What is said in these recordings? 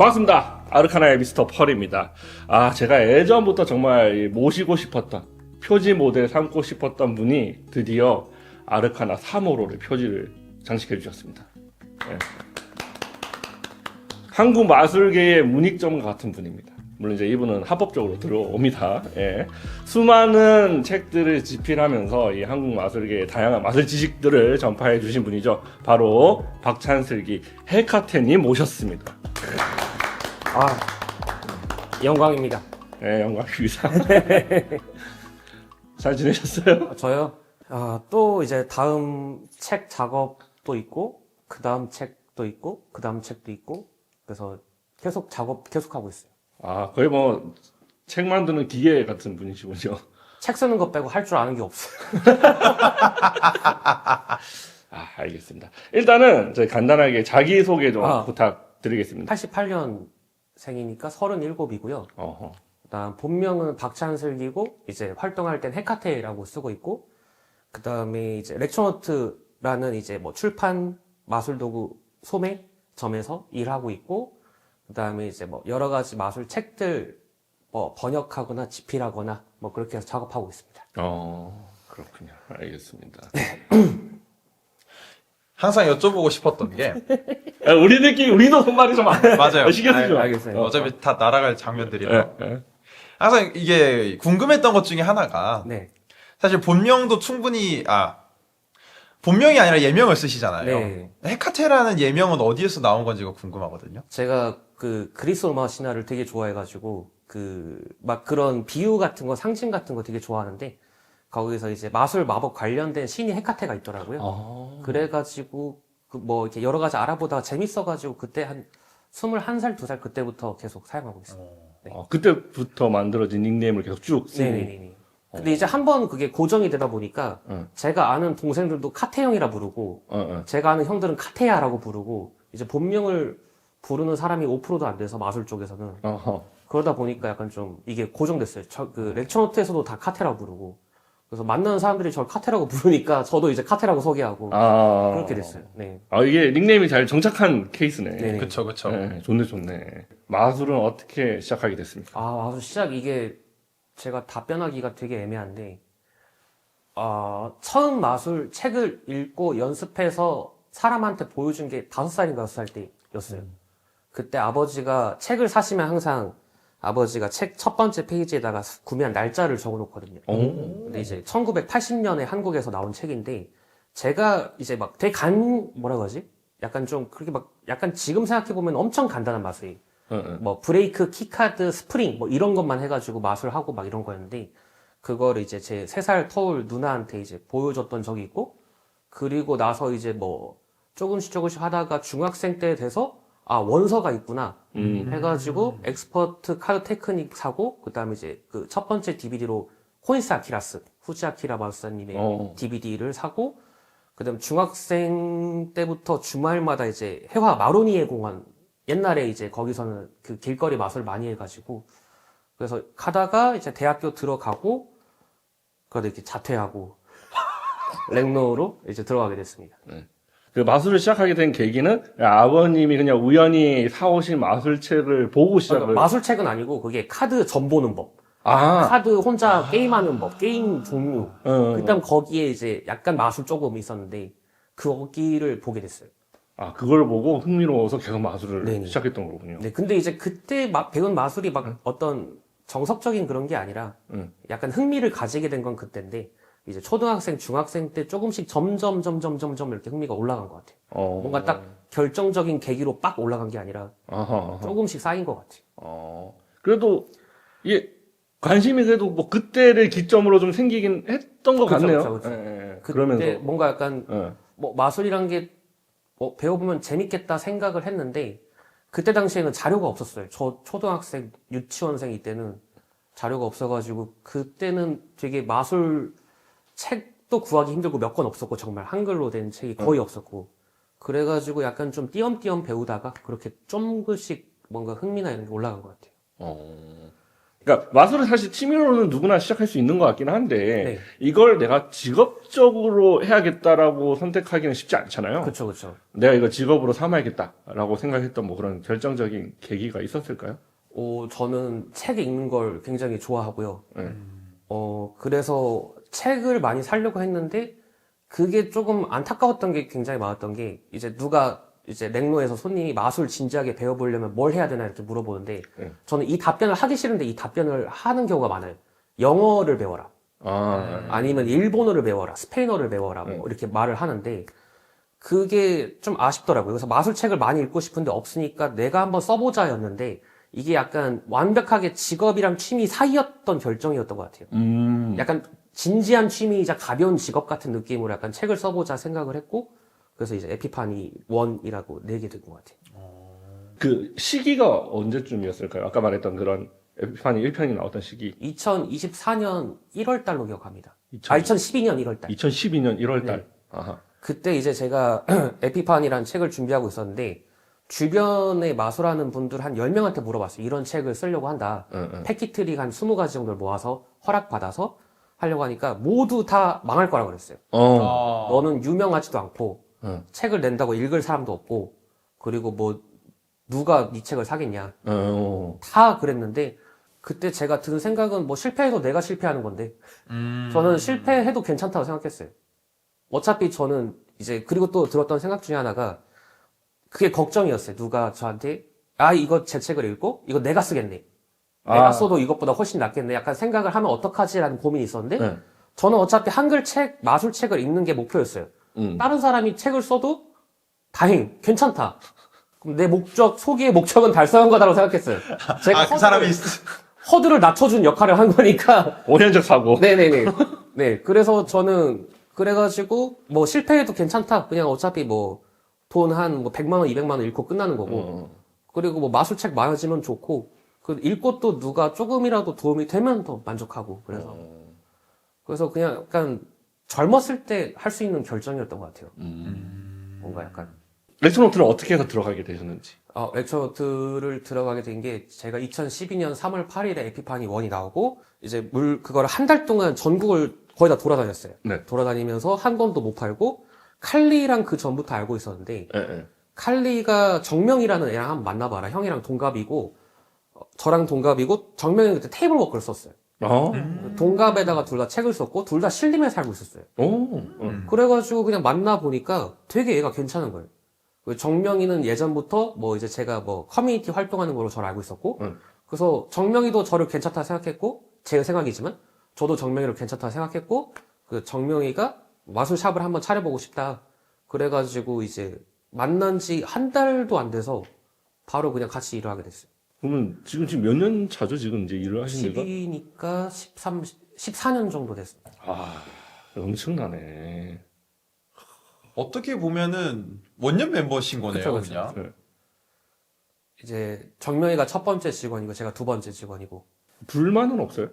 반갑습니다. 아르카나의 미스터 펄입니다. 제가 예전부터 정말 모시고 싶었던, 표지 모델 삼고 싶었던 분이 드디어 아르카나 3호로의 표지를 장식해 주셨습니다. 네. 한국 마술계의 문익점 같은 분입니다. 물론 이제 이분은 합법적으로 들어옵니다. 예. 수많은 책들을 집필하면서 이 한국 마술계의 다양한 마술 지식들을 전파해 주신 분이죠. 바로 박찬슬기 헬카테님 모셨습니다. 영광입니다. 네, 영광입니다. 잘 지내셨어요? 저요? 또 이제 다음 책 작업도 있고, 그 다음 책도 있고, 그 다음 책도 있고, 그래서 계속 작업 계속하고 있어요. 거의 뭐 책 만드는 기계 같은 분이시군요. 책 쓰는 거 빼고 할 줄 아는 게 없어요. 알겠습니다. 일단은 저희 간단하게 자기소개 좀 아. 부탁드리겠습니다. 88년생이니까 37이고요. 어허. 그다음 본명은 박찬슬기고, 이제 활동할 땐 헤카테라고 쓰고 있고, 그 다음에 이제 렉처노트라는 이제 뭐 출판 마술도구 소매점에서 일하고 있고, 그 다음에 이제 뭐 여러 가지 마술 책들 뭐 번역하거나 집필하거나 뭐 그렇게 해서 작업하고 있습니다. 그렇군요. 알겠습니다. 항상 여쭤보고 싶었던 게 우리도 손발이 좀 맞아요. 신경 쓰죠. 알겠어요. 어차피 다 날아갈 장면들이라 네. 항상 이게 궁금했던 것 중에 하나가 네. 사실 본명도 충분히 본명이 아니라 예명을 쓰시잖아요. 네. 헤카테라는 예명은 어디에서 나온 건지가 궁금하거든요. 제가 그 그리스 로마 신화를 되게 좋아해가지고 막 그런 비유 같은 거 상징 같은 거 되게 좋아하는데, 거기서 이제 마술 마법 관련된 신이 헤카테가 있더라고요. 그래가지고 뭐 이렇게 여러 가지 알아보다가 재밌어가지고 그때 한 21살, 2살 그때부터 계속 사용하고 있습니다. 네. 그때부터 만들어진 닉네임을 계속 쭉 쓰고. 네네네. 근데 이제 한번 그게 고정이 되다 보니까 응. 제가 아는 동생들도 카테형이라 부르고, 제가 아는 형들은 카테야라고 부르고, 이제 본명을 부르는 사람이 5%도 안 돼서 마술 쪽에서는. 그러다 보니까 약간 좀 이게 고정됐어요. 그 렉처노트에서도 다 카테라고 부르고, 그래서 만나는 사람들이 저를 카테라고 부르니까 저도 이제 카테라고 소개하고 그렇게 됐어요. 네. 이게 닉네임이 잘 정착한 케이스네. 네네. 그쵸. 네, 좋네. 마술은 어떻게 시작하게 됐습니까? 마술 시작 이게 제가 답변하기가 되게 애매한데, 처음 마술 책을 읽고 연습해서 사람한테 보여준 게 5살인가 6살 때였어요. 그때 아버지가 책을 사시면 항상 아버지가 책 첫 번째 페이지에다가 구매한 날짜를 적어 놓거든요. 근데 이제 1980년에 한국에서 나온 책인데, 제가 이제 막 되게 뭐라고 하지? 약간 좀 그렇게 막 약간 지금 생각해보면 엄청 간단한 마술이에요. 뭐 브레이크, 키카드, 스프링 뭐 이런 것만 해가지고 마술하고 막 이런 거였는데, 그거를 이제 제 3살 터울 누나한테 이제 보여줬던 적이 있고, 그리고 나서 이제 뭐 조금씩 하다가 중학생 때 돼서 원서가 있구나 해가지고 엑스퍼트 카드 테크닉 사고, 그 다음에 이제 그 첫 번째 DVD로 호이스 아키라스 후지 아키라 마술사님의 DVD를 사고, 그 다음 중학생 때부터 주말마다 이제 해화 마로니에 공원, 옛날에 이제 거기서는 그 길거리 마술 많이 해가지고, 그래서 가다가 이제 대학교 들어가고, 그래도 이렇게 자퇴하고 렉노로 이제 들어가게 됐습니다. 그 마술을 시작하게 된 계기는 아버님이 그냥 우연히 사오신 마술책을 보고 시작을. 마술책은 아니고 그게 카드 점 보는 법. 카드 혼자 게임하는 법, 게임 종류. 그다음 거기에 이제 약간 마술 조금 있었는데 거기를 보게 됐어요. 그걸 보고 흥미로워서 계속 마술을 네네. 시작했던 거군요. 네, 근데 이제 그때 배운 마술이 막 어떤 정석적인 그런 게 아니라 약간 흥미를 가지게 된 건 그때인데, 이제 초등학생, 중학생 때 조금씩 점점 이렇게 흥미가 올라간 것 같아요. 뭔가 딱 결정적인 계기로 빡 올라간 게 아니라 조금씩 쌓인 것 같아요. 그래도 이게 관심이 그래도 뭐 그때를 기점으로 좀 생기긴 했던 것 같네요. 그쵸. 그때 그러면서 뭔가 약간 뭐 마술이란 게 배워보면 재밌겠다 생각을 했는데, 그때 당시에는 자료가 없었어요. 저 초등학생, 유치원생 이때는 자료가 없어가지고, 그때는 되게 마술 책도 구하기 힘들고 몇 권 없었고, 정말 한글로 된 책이 거의 없었고, 그래가지고 약간 좀 띄엄띄엄 배우다가 그렇게 조금씩 뭔가 흥미나 이런 게 올라간 것 같아요. 그러니까 마술은 사실 취미로는 누구나 시작할 수 있는 것 같긴 한데 네. 이걸 내가 직업적으로 해야겠다라고 선택하기는 쉽지 않잖아요. 그쵸, 그쵸. 내가 이거 직업으로 삼아야겠다라고 생각했던 뭐 그런 결정적인 계기가 있었을까요? 저는 책 읽는 걸 굉장히 좋아하고요. 네. 그래서 책을 많이 사려고 했는데, 그게 조금 안타까웠던 게 굉장히 많았던 게, 이제 누가, 이제 랭로에서 손님이 마술 진지하게 배워보려면 뭘 해야 되나 이렇게 물어보는데, 네. 저는 이 답변을 하기 싫은데 이 답변을 하는 경우가 많아요. 영어를 배워라. 아니면 일본어를 배워라. 스페인어를 배워라. 뭐 이렇게 말을 하는데, 그게 좀 아쉽더라고요. 그래서 마술책을 많이 읽고 싶은데 없으니까 내가 한번 써보자였는데, 이게 약간 완벽하게 직업이랑 취미 사이였던 결정이었던 것 같아요. 약간 진지한 취미이자 가벼운 직업 같은 느낌으로 약간 책을 써보자 생각을 했고, 그래서 이제 에피파니 1이라고 내게 된 것 같아요. 그 시기가 언제쯤이었을까요? 아까 말했던 그런 에피파니 1편이 나왔던 시기. 2024년 1월 달로 기억합니다. 2012년 1월 달. 2012년 1월 달. 네. 아하. 그때 이제 제가 에피파니라는 책을 준비하고 있었는데, 주변에 마술하는 분들 한 10명한테 물어봤어요. 이런 책을 쓰려고 한다. 패키트리 한 20가지 정도를 모아서 허락받아서 하려고 하니까 모두 다 망할 거라고 그랬어요. 너는 유명하지도 않고, 책을 낸다고 읽을 사람도 없고, 그리고 뭐, 누가 네 책을 사겠냐. 다 그랬는데, 그때 제가 든 생각은 뭐 실패해도 내가 실패하는 건데, 저는 실패해도 괜찮다고 생각했어요. 어차피 저는 이제, 그리고 또 들었던 생각 중에 하나가, 그게 걱정이었어요. 누가 저한테, 이거 제 책을 읽고, 이거 내가 쓰겠네. 내가 써도 이것보다 훨씬 낫겠네. 약간 생각을 하면 어떡하지라는 고민이 있었는데, 저는 어차피 한글책, 마술책을 읽는 게 목표였어요. 다른 사람이 책을 써도, 괜찮다. 그럼 내 소기의 목적은 달성한 거다라고 생각했어요. 제가 그 사람이 허들을 낮춰준 역할을 한 거니까. 5년적 사고. 네네네. 네. 그래서 저는, 그래가지고, 뭐 실패해도 괜찮다. 그냥 어차피 뭐, 돈 한 뭐 100만 원, 200만 원 읽고 끝나는 거고. 그리고 뭐 마술책 많아지면 좋고, 읽고 또 누가 조금이라도 도움이 되면 더 만족하고. 그래서 그냥 약간 젊었을 때 할 수 있는 결정이었던 것 같아요. 뭔가 약간. 렉처노트는 어떻게 해서 들어가게 되셨는지. 렉처노트를 들어가게 된 게 제가 2012년 3월 8일에 에피파니 1이 나오고, 이제 그거를 한 달 동안 전국을 거의 다 돌아다녔어요. 네. 돌아다니면서 한 권도 못 팔고, 칼리랑 그 전부터 알고 있었는데, 칼리가 정명이라는 애랑 한번 만나봐라. 형이랑 동갑이고, 저랑 동갑이고, 정명이는 그때 테이블 워크를 썼어요. 동갑에다가 둘 다 책을 썼고, 둘 다 신림에 살고 있었어요. 그래가지고 그냥 만나보니까 되게 얘가 괜찮은 거예요. 정명이는 예전부터 뭐 이제 제가 뭐 커뮤니티 활동하는 걸로 저를 알고 있었고, 그래서 정명이도 저를 괜찮다 생각했고, 제 생각이지만, 저도 정명이를 괜찮다 생각했고, 그 정명이가 마술샵을 한번 차려보고 싶다. 그래가지고 이제 만난 지 한 달도 안 돼서 바로 그냥 같이 일을 하게 됐어요. 그러면 지금 몇 년 차죠? 지금 이제 일을 하신 지가? 12니까 14년 정도 됐어요. 엄청나네. 어떻게 보면은 원년 멤버신 거네요, 그쵸. 그냥. 네. 이제 정명이가 첫 번째 직원이고 제가 두 번째 직원이고. 불만은 없어요?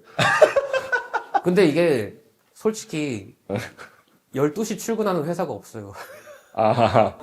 근데 이게 솔직히 12시 출근하는 회사가 없어요.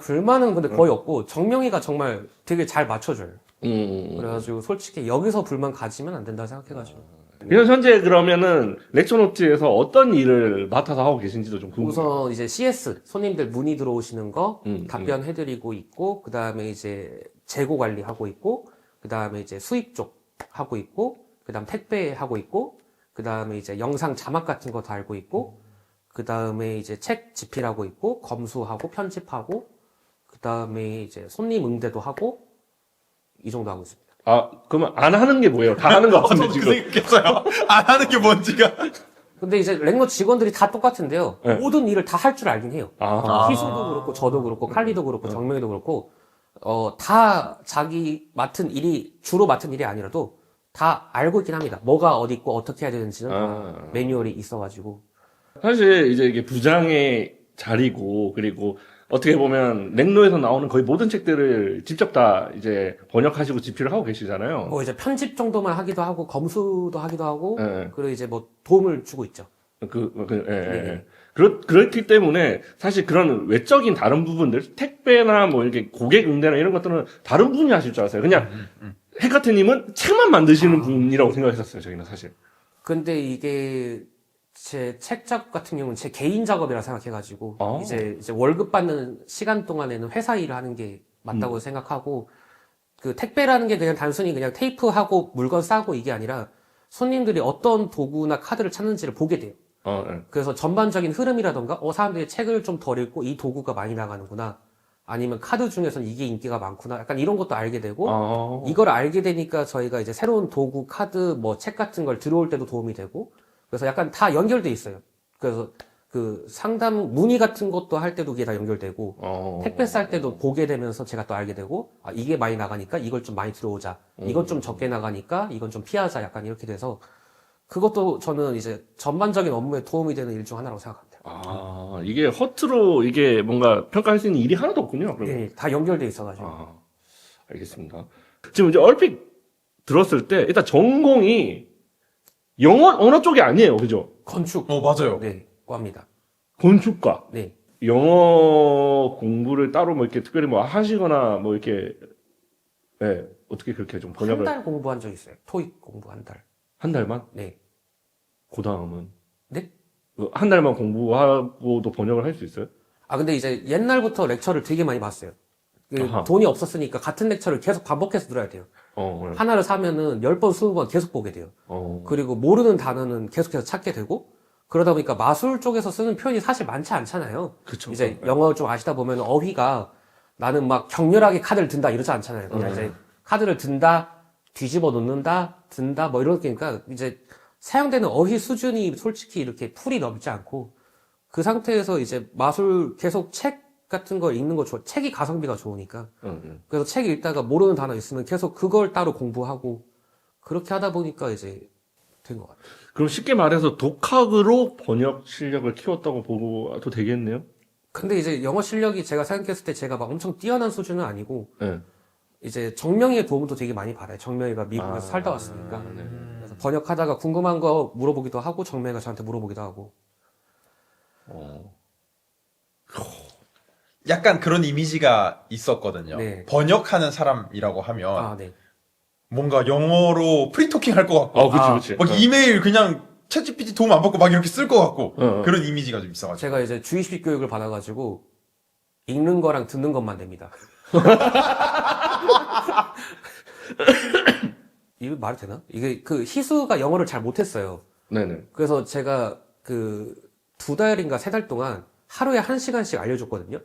불만은 근데 거의 없고, 정명이가 정말 되게 잘 맞춰줘요. 그래가지고 솔직히 여기서 불만 가지면 안 된다 생각해가지고. 그래서 현재 그러면은 렉처노트에서 어떤 일을 맡아서 하고 계신지도 좀 궁금해요. 우선 이제 CS, 손님들 문의 들어오시는 거 답변해드리고 있고, 그 다음에 이제 재고 관리하고 있고, 그 다음에 이제 수입 쪽 하고 있고, 그 다음 택배 하고 있고, 그 다음에 이제 영상 자막 같은 거 달고 있고, 그 다음에 이제 책 집필하고 있고, 검수하고 편집하고, 그 다음에 이제 손님 응대도 하고, 이 정도 하고 있습니다. 그러면 안 하는 게 뭐예요? 다 하는 거 같은데 저도 그 지금. 생각했어요. 안 하는 게 뭔지가. 근데 이제 랭노 직원들이 다 똑같은데요. 네. 모든 일을 다 할 줄 알긴 해요. 희수도 그렇고, 저도 그렇고, 칼리도 그렇고, 정명이도 그렇고, 다 자기 주로 맡은 일이 아니라도 다 알고 있긴 합니다. 뭐가 어디 있고 어떻게 해야 되는지는 다 매뉴얼이 있어가지고. 사실 이제 이게 부장의 자리고, 그리고 어떻게 보면 렉노에서 나오는 거의 모든 책들을 직접 다 이제 번역하시고 집필을 하고 계시잖아요. 뭐 이제 편집 정도만 하기도 하고, 검수도 하기도 하고, 네. 그리고 이제 뭐 도움을 주고 있죠. 예. 그렇기 때문에 사실 그런 외적인 다른 부분들, 택배나 뭐 이렇게 고객 응대나 이런 것들은 다른 분이 하실 줄 알았어요. 그냥 헤카트님은 책만 만드시는 분이라고 생각했었어요, 저희는 사실. 근데 이게 제 책 작업 같은 경우는 제 개인 작업이라 생각해가지고 아. 이제 월급 받는 시간 동안에는 회사 일을 하는 게 맞다고 생각하고 그 택배라는 게 그냥 단순히 그냥 테이프하고 물건 싸고 이게 아니라 손님들이 어떤 도구나 카드를 찾는지를 보게 돼요. 네. 그래서 전반적인 흐름이라던가 사람들이 책을 좀 덜 읽고 이 도구가 많이 나가는구나. 아니면 카드 중에서는 이게 인기가 많구나. 약간 이런 것도 알게 되고 이걸 알게 되니까 저희가 이제 새로운 도구, 카드, 뭐 책 같은 걸 들어올 때도 도움이 되고 그래서 약간 다 연결돼 있어요. 그래서 그 상담 문의 같은 것도 할 때도 그게 다 연결되고 택배 쌀 때도 보게 되면서 제가 또 알게 되고 이게 많이 나가니까 이걸 좀 많이 들어오자. 이건 좀 적게 나가니까 이건 좀 피하자. 약간 이렇게 돼서 그것도 저는 이제 전반적인 업무에 도움이 되는 일 중 하나라고 생각합니다. 이게 허투루 이게 뭔가 평가할 수 있는 일이 하나도 없군요. 그러면. 네, 다 연결돼 있어가지고. 알겠습니다. 지금 이제 얼핏 들었을 때 일단 전공이 영어 언어 쪽이 아니에요, 그죠? 건축. 맞아요. 네, 과입니다. 건축과 네. 영어 공부를 따로 뭐 이렇게 특별히 뭐 하시거나 뭐 이렇게 네, 어떻게 그렇게 좀 한 번역을 달 공부한 적 있어요. 토익 공부 한 달. 한 달만? 네. 그 다음은 네? 한 달만 공부하고도 번역을 할 수 있어요? 근데 이제 옛날부터 렉처를 되게 많이 봤어요. 아하. 돈이 없었으니까 같은 렉처를 계속 반복해서 들어야 돼요. 네. 하나를 사면은 10번, 20번 계속 보게 돼요. 그리고 모르는 단어는 계속해서 찾게 되고, 그러다 보니까 마술 쪽에서 쓰는 표현이 사실 많지 않잖아요. 그쵸. 이제 영어 좀 아시다 보면 어휘가 나는 막 격렬하게 카드를 든다 이러지 않잖아요. 그냥 이제 카드를 든다, 뒤집어 놓는다, 든다, 뭐 이런 게니까 이제 사용되는 어휘 수준이 솔직히 이렇게 풀이 넓지 않고, 그 상태에서 이제 마술 계속 책 같은 거 읽는 거 책이 가성비가 좋으니까. 그래서 책 읽다가 모르는 단어 있으면 계속 그걸 따로 공부하고, 그렇게 하다 보니까 이제 된 것 같아요. 그럼 쉽게 말해서 독학으로 번역 실력을 키웠다고 보고도 되겠네요? 근데 이제 영어 실력이 제가 생각했을 때 제가 막 엄청 뛰어난 수준은 아니고, 네. 이제 정명이의 도움도 되게 많이 받아요. 정명이가 미국에서 살다 왔으니까. 네. 그래서 번역하다가 궁금한 거 물어보기도 하고, 정명이가 저한테 물어보기도 하고. 약간 그런 이미지가 있었거든요. 네. 번역하는 사람이라고 하면 네. 뭔가 영어로 프리토킹 할 것 같고 그치. 막 이메일 그냥 챗GPT 도움 안 받고 막 이렇게 쓸 것 같고 어. 그런 이미지가 좀 있어가지고 제가 이제 주입식 교육을 받아가지고, 읽는 거랑 듣는 것만 됩니다. 이거 말이 되나? 이게 희수가 영어를 잘 못했어요. 네네. 그래서 제가 2달인가 3달 동안 하루에 1시간씩 알려줬거든요.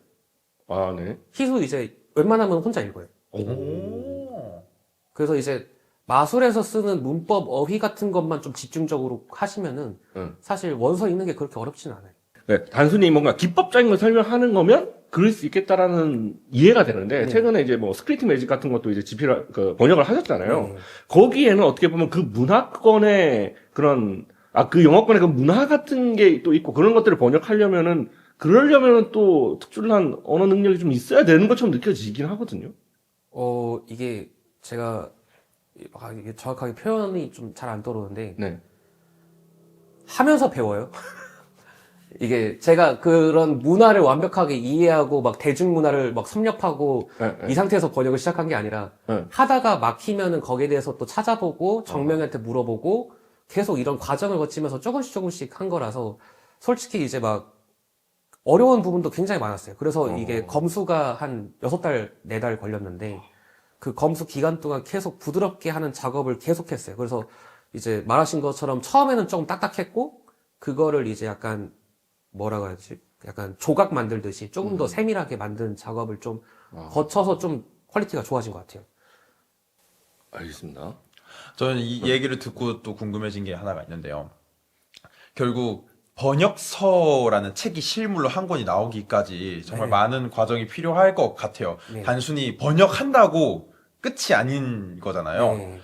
네. 희수 이제 웬만하면 혼자 읽어요. 오. 그래서 이제 마술에서 쓰는 문법, 어휘 같은 것만 좀 집중적으로 하시면은 사실 원서 읽는 게 그렇게 어렵진 않아요. 네, 단순히 뭔가 기법적인 걸 설명하는 거면 그럴 수 있겠다라는 이해가 되는데, 최근에 이제 뭐 스크립트 매직 같은 것도 이제 번역을 하셨잖아요. 네. 거기에는 어떻게 보면 그 문화권의 그런, 그 영어권의 그 문화 같은 게 또 있고, 그런 것들을 번역하려면은, 그러려면은 또 특출난 언어 능력이 좀 있어야 되는 것처럼 느껴지긴 하거든요. 이게 제가 이게 정확하게 표현이 좀 잘 안 떠오르는데, 네. 하면서 배워요. 이게 제가 그런 문화를 완벽하게 이해하고 막 대중문화를 막 섭렵하고 이 상태에서 번역을 시작한 게 아니라 하다가 막히면은 거기에 대해서 또 찾아보고 정명한테 물어보고 계속 이런 과정을 거치면서 조금씩 한 거라서 솔직히 이제 막 어려운 부분도 굉장히 많았어요. 그래서 이게 검수가 한 6달, 4달 걸렸는데 그 검수 기간 동안 계속 부드럽게 하는 작업을 계속했어요. 그래서 이제 말하신 것처럼 처음에는 조금 딱딱했고 그거를 이제 약간 뭐라고 해야지? 약간 조각 만들듯이 조금 더 세밀하게 만든 작업을 좀 거쳐서 좀 퀄리티가 좋아진 것 같아요. 알겠습니다. 저는 이 얘기를 듣고 또 궁금해진 게 하나가 있는데요. 결국 번역서라는 책이 실물로 한 권이 나오기까지 정말 네. 많은 과정이 필요할 것 같아요. 네. 단순히 번역한다고 끝이 아닌 거잖아요. 네.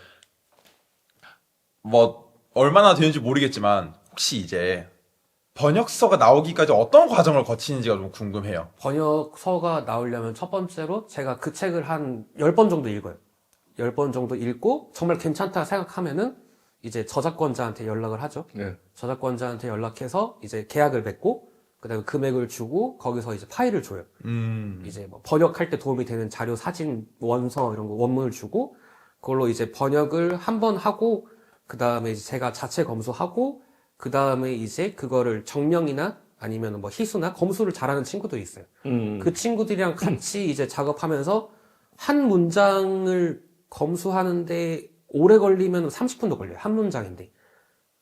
뭐 얼마나 되는지 모르겠지만 혹시 이제 번역서가 나오기까지 어떤 과정을 거치는지가 좀 궁금해요. 번역서가 나오려면 첫 번째로 제가 그 책을 한 10번 정도 읽어요. 10번 정도 읽고 정말 괜찮다 생각하면은 이제 저작권자한테 연락을 하죠. 네. 저작권자한테 연락해서 이제 계약을 맺고 그다음에 금액을 주고 거기서 이제 파일을 줘요. 이제 뭐 번역할 때 도움이 되는 자료, 사진, 원서 이런 거 원문을 주고 그걸로 이제 번역을 한 번 하고 그 다음에 이제 제가 자체 검수하고 그 다음에 이제 그거를 정명이나 아니면 뭐 희수나 검수를 잘하는 친구도 있어요. 그 친구들이랑 같이 이제 작업하면서 한 문장을 검수하는데 오래 걸리면 30분도 걸려요. 한 문장인데.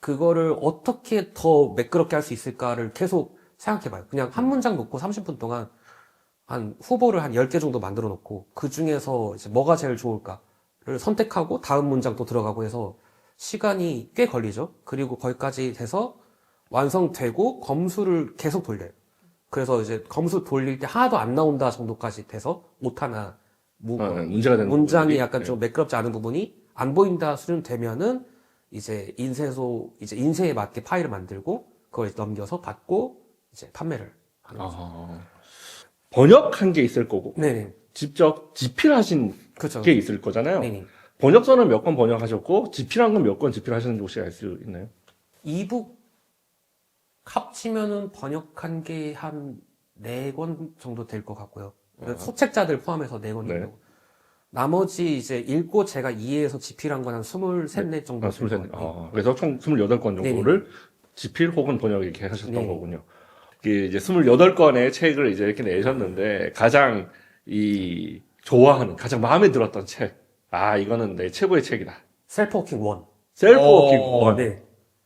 그거를 어떻게 더 매끄럽게 할 수 있을까를 계속 생각해봐요. 그냥 한 문장 놓고 30분 동안 한 후보를 한 10개 정도 만들어 놓고 그 중에서 이제 뭐가 제일 좋을까를 선택하고 다음 문장 또 들어가고 해서 시간이 꽤 걸리죠. 그리고 거기까지 돼서 완성되고 검수를 계속 돌려요. 그래서 이제 검수 돌릴 때 하나도 안 나온다 정도까지 돼서 오타나 문제가 되는 문장이 부분들이. 약간 좀 매끄럽지 않은 부분이 안 보인다 수준 되면은 이제 인쇄에 맞게 파일을 만들고 그걸 이제 넘겨서 받고 이제 판매를 하는 거죠. 번역한 게 있을 거고 네네. 직접 집필하신 그렇죠. 게 있을 거잖아요. 네네. 번역서는 몇 권 번역하셨고 집필한 건 몇 권 집필하셨는지 혹시 알 수 있나요? 이북 합치면은 번역한 게 한 4권 정도 될 것 같고요. 소책자들 포함해서 4권 정도. 네. 나머지 이제 읽고 제가 이해해서 집필한 건 한 23, 4 정도. 23. 그래서 총 28권 정도를 집필 혹은 번역 이렇게 하셨던 네네. 거군요. 이게 이제 28권의 책을 이제 이렇게 내셨는데 가장 좋아하는, 가장 마음에 들었던 책. 이거는 내 최고의 책이다. 셀프워킹 1. 셀프워킹 원. 네.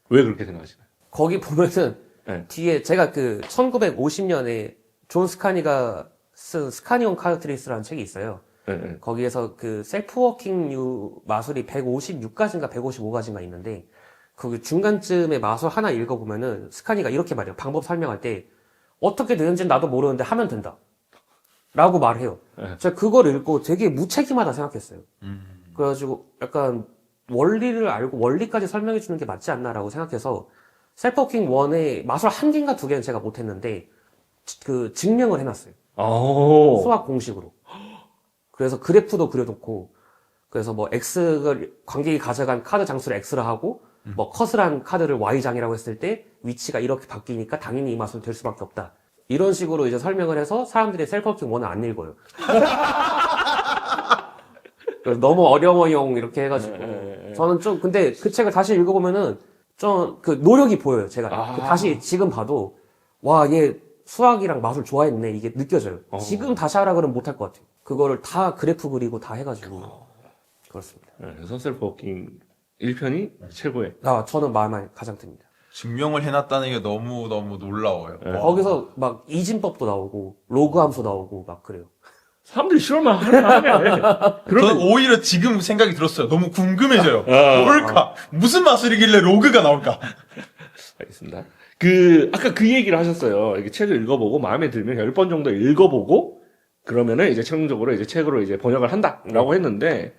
왜 그렇게 생각하시나요? 거기 보면은 네. 뒤에 제가 그 1950년에 존 스카니가 쓴 스카니온 카르트리스라는 책이 있어요. 네. 거기에서 그 셀프워킹류 마술이 156가지인가 155가지인가 있는데 그 중간쯤에 마술 하나 읽어보면은 스카니가 이렇게 말해요. 방법 설명할 때 어떻게 되는지는 나도 모르는데 하면 된다. 라고 말해요. 제가 그걸 읽고 되게 무책임하다 생각했어요. 그래가지고 약간 원리를 알고 원리까지 설명해 주는 게 맞지 않나라고 생각해서 셀프워킹 1의 마술 1개인가 2개는 제가 못했는데 그 증명을 해놨어요. 수학 공식으로. 그래서 그래프도 그려놓고 그래서 뭐 X를 관객이 가져간 카드 장수를 X라 하고 뭐 컷을 한 카드를 Y장이라고 했을 때 위치가 이렇게 바뀌니까 당연히 이 맛은 될 수밖에 없다. 이런 식으로 이제 설명을 해서 사람들이 셀프워킹 1을 안 읽어요. 그래서 너무 어려워용 이렇게 해가지고 저는 좀 근데 그 책을 다시 읽어보면은 좀 그 노력이 보여요. 제가 그 다시 지금 봐도 와 얘 수학이랑 마술 좋아했네 이게 느껴져요. 지금 다시 하라 그러면 못할 것 같아요. 그거를 다 그래프 그리고 다 해가지고 그렇습니다. 그래서 셀프워킹 1편이 최고의. 저는 마음에 가장 듭니다. 증명을 해놨다는 게 너무너무 놀라워요. 와. 거기서 막 이진법도 나오고 로그 함수 나오고 막 그래요. 사람들이 실험만 하네. 저는 오히려 지금 생각이 들었어요. 너무 궁금해져요. 뭘까? 무슨 마술이길래 로그가 나올까? 알겠습니다. 아까 그 얘기를 하셨어요. 이렇게 책을 읽어보고 마음에 들면 10번 정도 읽어보고 그러면은 이제 최종적으로 이제 책으로 이제 번역을 한다라고 했는데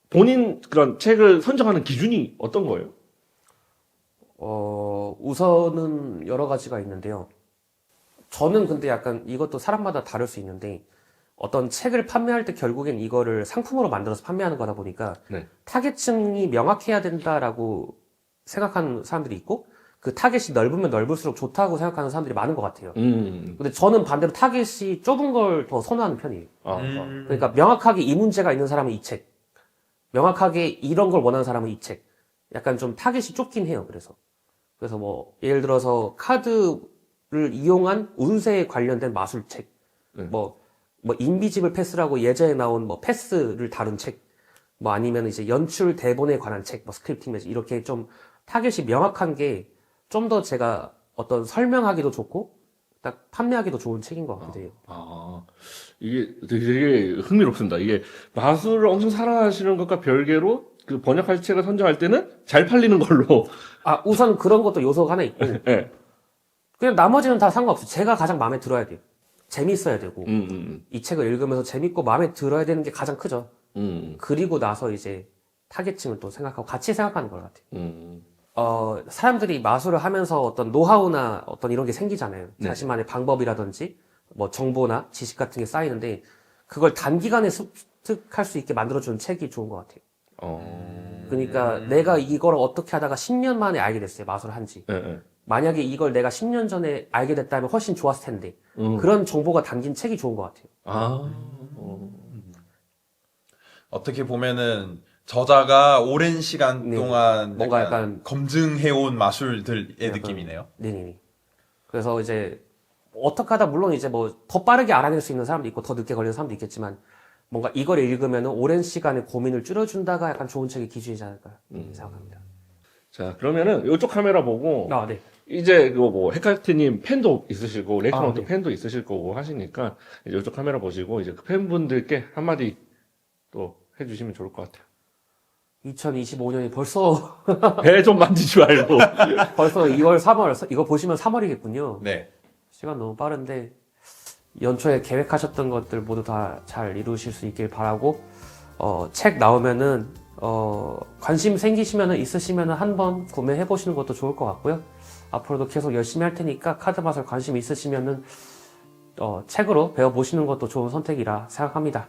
본인 그런 책을 선정하는 기준이 어떤 거예요? 우선은 여러 가지가 있는데요. 저는 근데 약간 이것도 사람마다 다를 수 있는데 어떤 책을 판매할 때 결국엔 이거를 상품으로 만들어서 판매하는 거다 보니까 네. 타겟층이 명확해야 된다라고 생각하는 사람들이 있고 그 타겟이 넓으면 넓을수록 좋다고 생각하는 사람들이 많은 것 같아요. 근데 저는 반대로 타겟이 좁은 걸 더 선호하는 편이에요. 그러니까 명확하게 이 문제가 있는 사람은 이 책, 명확하게 이런 걸 원하는 사람은 이 책. 약간 좀 타겟이 좁긴 해요. 그래서 뭐 예를 들어서 카드를 이용한 운세에 관련된 마술책, 뭐 인비지블 패스라고 예전에 나온 뭐 패스를 다룬 책, 뭐 아니면 이제 연출 대본에 관한 책, 뭐 스크립팅 매직 이렇게 좀 타겟이 명확한 게 좀 더 제가 어떤 설명하기도 좋고 딱 판매하기도 좋은 책인 것 같아요. 이게 되게 흥미롭습니다. 이게 마술을 엄청 사랑하시는 것과 별개로 그 번역할 책을 선정할 때는 잘 팔리는 걸로. 우선 그런 것도 요소가 하나 있고 네. 그냥 나머지는 다 상관없어요. 제가 가장 마음에 들어야 돼요. 재밌어야 되고 이 책을 읽으면서 재밌고 마음에 들어야 되는 게 가장 크죠. 그리고 나서 이제 타겟층을 또 생각하고 같이 생각하는 것 같아요. 사람들이 마술을 하면서 어떤 노하우나 어떤 이런 게 생기잖아요. 네. 자신만의 방법이라든지 뭐 정보나 지식 같은 게 쌓이는데 그걸 단기간에 습득할 수 있게 만들어주는 책이 좋은 것 같아요. 그러니까 내가 이걸 어떻게 하다가 10년 만에 알게 됐어요. 마술을 한지. 네. 만약에 이걸 내가 10년 전에 알게 됐다면 훨씬 좋았을 텐데 그런 정보가 담긴 책이 좋은 것 같아요. 어떻게 보면은 저자가 오랜 시간 네. 동안 뭔가 약간 검증해온 마술들의 약간- 느낌이네요. 네네. 그래서 이제 어떻게 하다 물론 이제 뭐 더 빠르게 알아낼 수 있는 사람도 있고 더 늦게 걸리는 사람도 있겠지만 뭔가 이걸 읽으면은 오랜 시간의 고민을 줄여준다가 약간 좋은 책의 기준이지 않을까 생각합니다. 자, 그러면은 이쪽 카메라 보고 아, 네. 이제 그거 뭐 헤카트님 팬도 있으시고 레이크노트 네. 팬도 있으실 거고 하시니까 이제 이쪽 카메라 보시고 이제 그 팬분들께 한마디 또 해주시면 좋을 것 같아요. 2025년이 벌써 배 좀 만지지 말고. 벌써 2월, 3월 이거 보시면 3월이겠군요. 네. 시간 너무 빠른데 연초에 계획하셨던 것들 모두 다 잘 이루실 수 있길 바라고 책 나오면은 관심 생기시면은 있으시면은 한번 구매해 보시는 것도 좋을 것 같고요. 앞으로도 계속 열심히 할 테니까 카드 마술 관심 있으시면은 책으로 배워 보시는 것도 좋은 선택이라 생각합니다.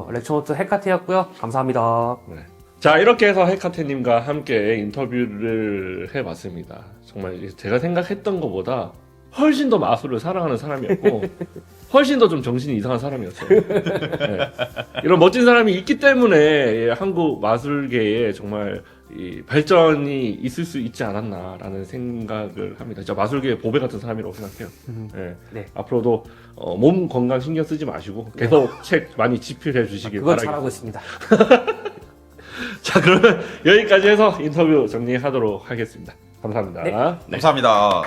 렉처노트 헤카트였고요. 감사합니다. 네. 자, 이렇게 해서 헤카테님과 함께 인터뷰를 해봤습니다. 정말 제가 생각했던 것보다 훨씬 더 마술을 사랑하는 사람이었고, 훨씬 더 좀 정신이 이상한 사람이었어요. 네. 이런 멋진 사람이 있기 때문에 예, 한국 마술계에 정말 이 발전이 있을 수 있지 않았나라는 생각을 합니다. 진짜 마술계의 보배 같은 사람이라고 생각해요. 예. 네. 앞으로도 몸 건강 신경 쓰지 마시고 계속 책 많이 집필해 주시길 그건 바라겠습니다. 잘하고 있습니다. 자, 그러면 여기까지 해서 인터뷰 정리하도록 하겠습니다. 감사합니다. 네. 감사합니다.